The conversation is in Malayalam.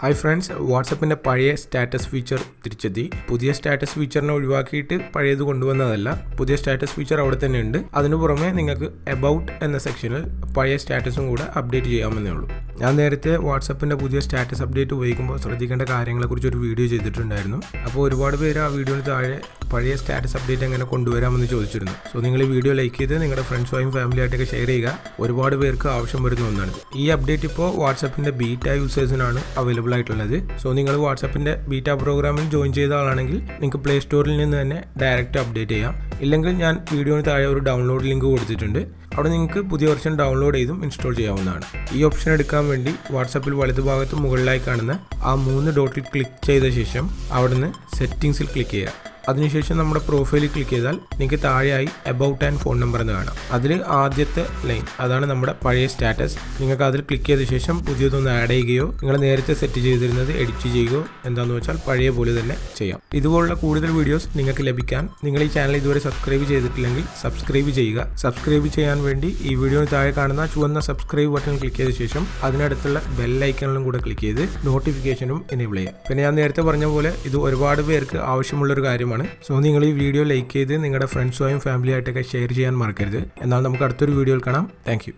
ഹായ് ഫ്രണ്ട്സ്, വാട്സപ്പിൻ്റെ പഴയ സ്റ്റാറ്റസ് ഫീച്ചർ തിരിച്ചെത്തി. പുതിയ സ്റ്റാറ്റസ് ഫീച്ചറിനെ ഒഴിവാക്കിയിട്ട് പഴയത് കൊണ്ടുവന്നതല്ല. പുതിയ സ്റ്റാറ്റസ് ഫീച്ചർ അവിടെ തന്നെ ഉണ്ട്. അതിനു പുറമെ നിങ്ങൾക്ക് എബൌട്ട് എന്ന സെക്ഷനിൽ പഴയ സ്റ്റാറ്റസും കൂടെ അപ്ഡേറ്റ് ചെയ്യാമെന്നേ ഉള്ളൂ. ഞാൻ നേരത്തെ വാട്സപ്പിൻ്റെ പുതിയ സ്റ്റാറ്റസ് അപ്ഡേറ്റ് ഉപയോഗിക്കുമ്പോൾ ശ്രദ്ധിക്കേണ്ട കാര്യങ്ങളെക്കുറിച്ച് ഒരു വീഡിയോ ചെയ്തിട്ടുണ്ടായിരുന്നു. അപ്പോൾ ഒരുപാട് പേര് ആ വീഡിയോയിൽ താഴെ പഴയ സ്റ്റാറ്റസ് അപ്ഡേറ്റ് എങ്ങനെ കൊണ്ടുവരാമെന്ന് ചോദിച്ചിരുന്നു. സോ നിങ്ങൾ ഈ വീഡിയോ ലൈക്ക് ചെയ്ത് നിങ്ങളുടെ ഫ്രണ്ട്സുമായും ഫാമിലിയായിട്ടൊക്കെ ഷെയർ ചെയ്യുക. ഒരുപാട് പേർക്ക് ആവശ്യം വരുന്ന ഒന്നാണ്. ഈ അപ്ഡേറ്റ് ഇപ്പോൾ വാട്സപ്പിൻ്റെ ബീറ്റ യൂസേഴ്സിനാണ് അവൈലബിൾ ആയിട്ടുള്ളത്. സോ നിങ്ങൾ വാട്സപ്പിൻ്റെ ബീറ്റ പ്രോഗ്രാമിൽ ജോയിൻ ചെയ്ത ആളാണെങ്കിൽ നിങ്ങൾക്ക് പ്ലേ സ്റ്റോറിൽ നിന്ന് തന്നെ ഡയറക്റ്റ് അപ്ഡേറ്റ് ചെയ്യാം. ഇല്ലെങ്കിൽ ഞാൻ വീഡിയോന് താഴെ ഒരു ഡൗൺലോഡ് ലിങ്ക് കൊടുത്തിട്ടുണ്ട്. അവിടെ നിങ്ങൾക്ക് പുതിയ വെർഷൻ ഡൗൺലോഡ് ചെയ്തും ഇൻസ്റ്റാൾ ചെയ്യാവുന്നതാണ്. ഈ ഓപ്ഷൻ എടുക്കാൻ വേണ്ടി വാട്സപ്പിൽ വലതുഭാഗത്ത് മുകളിലായി കാണുന്ന ആ 3 ഡോട്ടിൽ ക്ലിക്ക് ചെയ്ത ശേഷം അവിടുന്ന് സെറ്റിംഗ്സിൽ ക്ലിക്ക് ചെയ്യുക. അതിനുശേഷം നമ്മുടെ പ്രൊഫൈലിൽ ക്ലിക്ക് ചെയ്താൽ നിങ്ങൾക്ക് താഴെയായി എബൌട്ട് ആൻഡ് ഫോൺ നമ്പർ എന്ന് കാണാം. അതിൽ ആദ്യത്തെ ലൈൻ അതാണ് നമ്മുടെ പഴയ സ്റ്റാറ്റസ്. നിങ്ങൾക്ക് അതിൽ ക്ലിക്ക് ചെയ്ത ശേഷം പുതിയതൊന്ന് ആഡ് ചെയ്യുകയോ നിങ്ങൾ നേരത്തെ സെറ്റ് ചെയ്തിരുന്നത് എഡിറ്റ് ചെയ്യുകയോ എന്താണെന്ന് വെച്ചാൽ പഴയ പോലെ തന്നെ ചെയ്യാം. ഇതുപോലുള്ള കൂടുതൽ വീഡിയോസ് നിങ്ങൾക്ക് ലഭിക്കാൻ നിങ്ങൾ ഈ ചാനൽ ഇതുവരെ സബ്സ്ക്രൈബ് ചെയ്തിട്ടില്ലെങ്കിൽ സബ്സ്ക്രൈബ് ചെയ്യുക. സബ്സ്ക്രൈബ് ചെയ്യാൻ വേണ്ടി ഈ വീഡിയോന് താഴെ കാണുന്ന ചുവന്ന സബ്സ്ക്രൈബ് ബട്ടൺ ക്ലിക്ക് ചെയ്ത ശേഷം അതിനടുത്തുള്ള ബെൽ ഐക്കണിലും കൂടെ ക്ലിക്ക് ചെയ്ത് നോട്ടിഫിക്കേഷനും എനേബിൾ ചെയ്യാം. പിന്നെ ഞാൻ നേരത്തെ പറഞ്ഞ പോലെ ഇത് ഒരുപാട് പേർക്ക് ആവശ്യമുള്ളൊരു കാര്യമാണ്. സോ നിങ്ങൾ ഈ വീഡിയോ ലൈക്ക് ചെയ്ത് നിങ്ങളുടെ ഫ്രണ്ട്സുമായും ഫാമിലിയായിട്ടൊക്കെ ഷെയർ ചെയ്യാൻ മറക്കരുത്. എന്നാൽ നമുക്ക് അടുത്തൊരു വീഡിയോയിൽ കാണാം. Thank you.